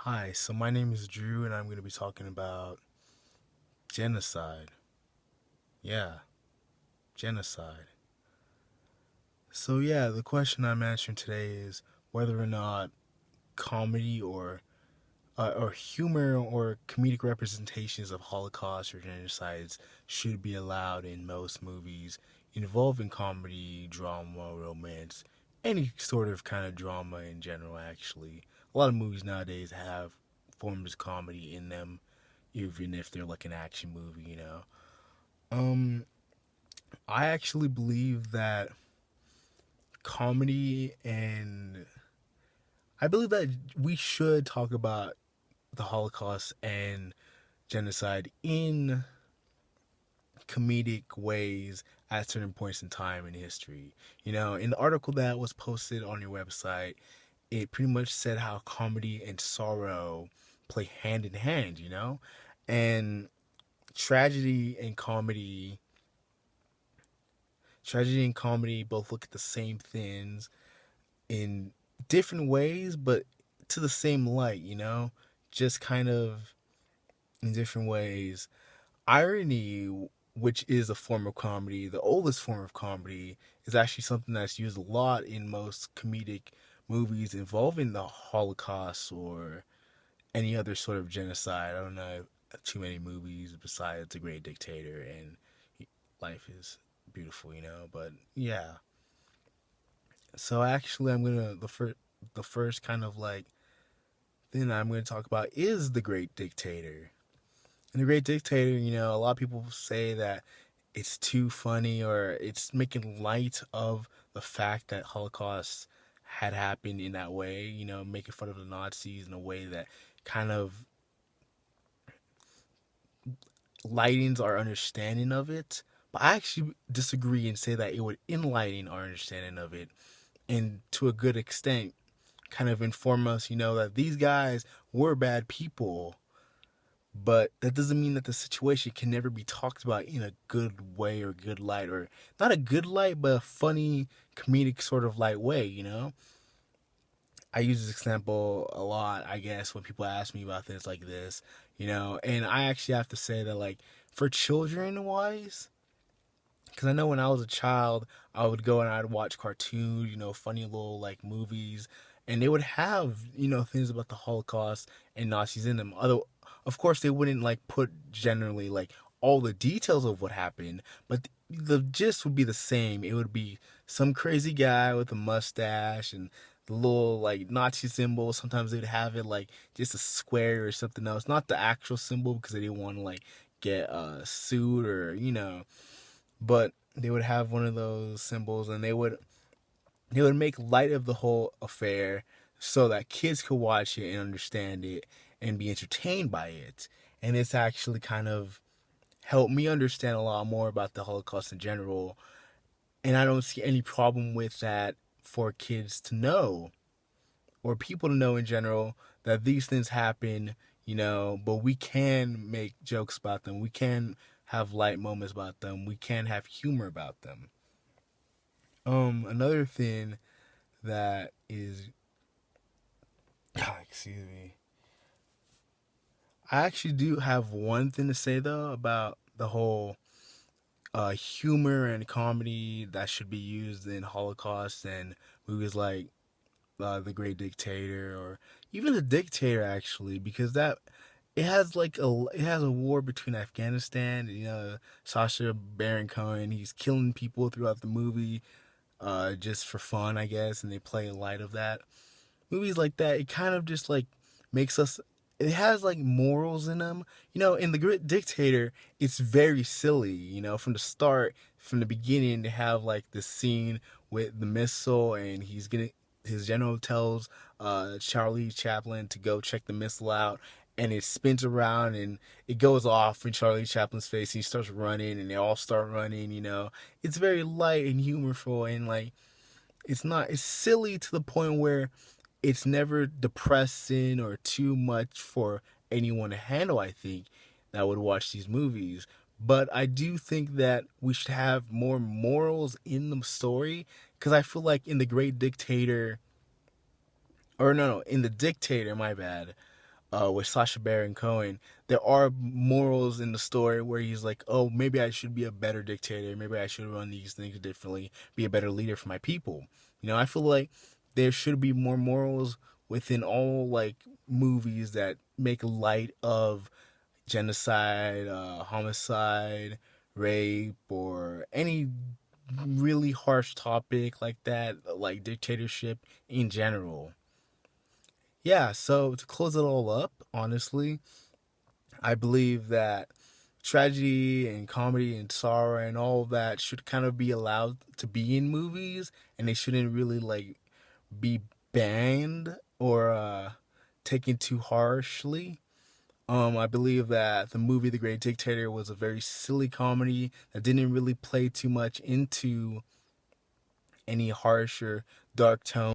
Hi, so my name is Drew, and I'm going to be talking about genocide. Yeah, genocide. The question I'm answering today is whether or not comedy or humor or comedic representations of Holocaust or genocides should be allowed in most movies involving comedy, drama, romance, any sort of kind of drama in general. Actually, a lot of movies nowadays have forms of comedy in them even if they're like an action movie. Um, I actually believe that comedy and I believe that we should talk about the Holocaust and genocide in comedic ways at certain points in time in history. In the article that was posted on your website, it pretty much said how comedy and sorrow play hand in hand, and tragedy and comedy tragedy and comedy both look at the same things in different ways, but to the same light, just kind of in different ways. Irony, which is a form of comedy, the oldest form of comedy, is actually something that's used a lot in most comedic movies involving the Holocaust or any other sort of genocide. I don't know too many movies besides The Great Dictator and Life is Beautiful, but yeah. So actually, I'm gonna the first kind of like thing I'm gonna talk about is the Great Dictator. And the Great Dictator, a lot of people say that it's too funny or it's making light of the fact that Holocaust had happened in that way, making fun of the Nazis in a way that kind of lightens our understanding of it. But I actually disagree and say that it would enlighten our understanding of it and to a good extent kind of inform us, that these guys were bad people, but that doesn't mean that the situation can never be talked about in a good way or good light, or not a good light, but a funny, comedic sort of light way. I use this example a lot, I guess, when people ask me about things like this, and I actually have to say that, like, for children wise, because I know when I was a child, I would go and I'd watch cartoons, funny little like movies, and they would have things about the Holocaust and Nazis in them. Although, of course, they wouldn't like put generally like all the details of what happened, but the gist would be the same. It would be some crazy guy with a mustache and the little like Nazi symbol. Sometimes they'd have it like just a square or something else, not the actual symbol because they didn't want to like get sued or. But they would have one of those symbols, and they would make light of the whole affair so that kids could watch it and understand it and be entertained by it. And it's actually kind of helped me understand a lot more about the Holocaust in general. And I don't see any problem with that for kids to know or people to know in general that these things happen, but we can make jokes about them. We can have light moments about them. We can have humor about them. Another thing that is, excuse me, I actually do have one thing to say though about the whole humor and comedy that should be used in Holocaust and movies like The Great Dictator or even The Dictator actually, because that it has a war between Afghanistan and Sacha Baron Cohen. He's killing people throughout the movie, just for fun, I guess, and they play in light of that. Movies like that, it kind of just like makes us. It has like morals in them. In The Great Dictator, it's very silly. From the start, from the beginning, they have like the scene with the missile, and his general tells Charlie Chaplin to go check the missile out, and it spins around and it goes off in Charlie Chaplin's face. And he starts running, and they all start running. It's very light and humorful, and like it's silly to the point where it's never depressing or too much for anyone to handle, I think, that would watch these movies. But I do think that we should have more morals in the story because I feel like in The Great Dictator, or no, in The Dictator, my bad, with Sacha Baron Cohen, there are morals in the story where he's like, oh, maybe I should be a better dictator. Maybe I should run these things differently, be a better leader for my people. I feel like there should be more morals within all like movies that make light of genocide, homicide, rape, or any really harsh topic like that, like dictatorship in general. Yeah, so to close it all up, honestly, I believe that tragedy and comedy and sorrow and all of that should kind of be allowed to be in movies, and they shouldn't really like be banned or taken too harshly. I believe that the movie The Great Dictator was a very silly comedy that didn't really play too much into any harsh or dark tone.